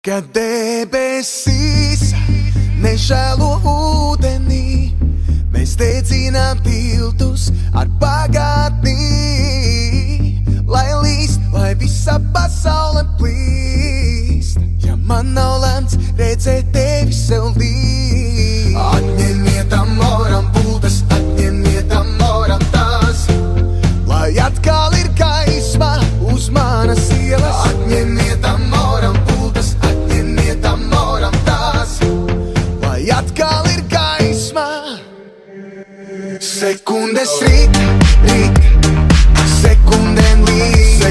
Kad debesīs nežēlo ūdenī, mēs dedzinām tiltus ar pagātnī. Lai līst, lai visa pasaule plīst, ja man nav lemts redzēt tevi sev līdz. Atņemiet amoram pultas, atņemiet amoram tās, lai atkal ir gaisma uz manas ielas. Atņemiet amoram pultas, atņemiet amoram tās, lai atkal ir gaisma. Sekundes rīt, sekundēm līdz,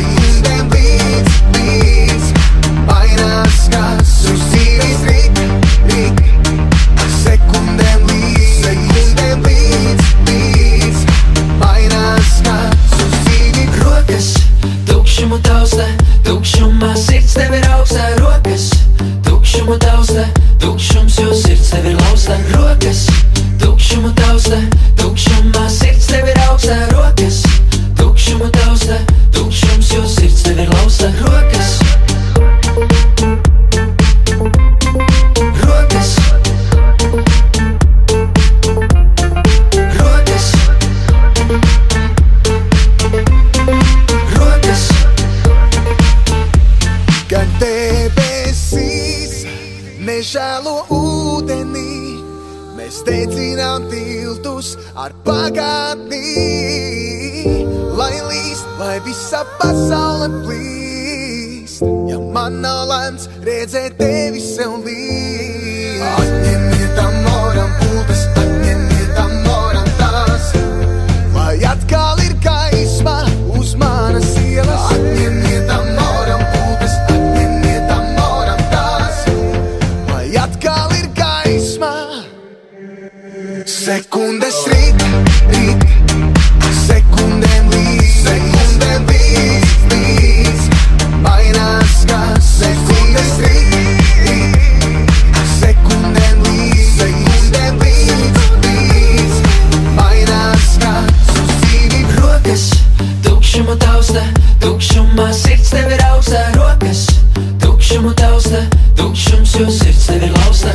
mainās kas uz dzīves rīt, sekundēm līdz, mainās kas uz dzīvi. Rokas tukšumu tausta, tukšumā sirds tev ir augstā. Rokas tukšumu tausta, tukšums, jo sirds tev ir lausta. Rokas tukšumu tausta, tukšumā sirds tev ir augstā. Rokas tukšumu tausta, tukšums, jo sirds tev ir lausta. Rokas, rokas, rokas, rokas. Kad debesīs nežēlo ūdenī, mēs dedzinām tiltus ar pagātnī. Lai līst, lai visa pasaule plīst, ja man nav lemts redzēt tevi sev līdz. Atņemiet amoram pultas, atņemiet amoram tās, lai atkal ir gaisma uz manas ielas. Atņemiet amoram pultas, atņemiet amoram tās, lai atkal ir gaisma. Sekundes rīt, sekundēm līdz, mainās kas. Sekundes rīt, sekundēm līdz, mainās kas uz dzīvi. Rokas tukšumu tausta, tukšumā sirds tev ir augstā. Rokas tukšumu tausta, tukšums, jo sirds tev ir lausta.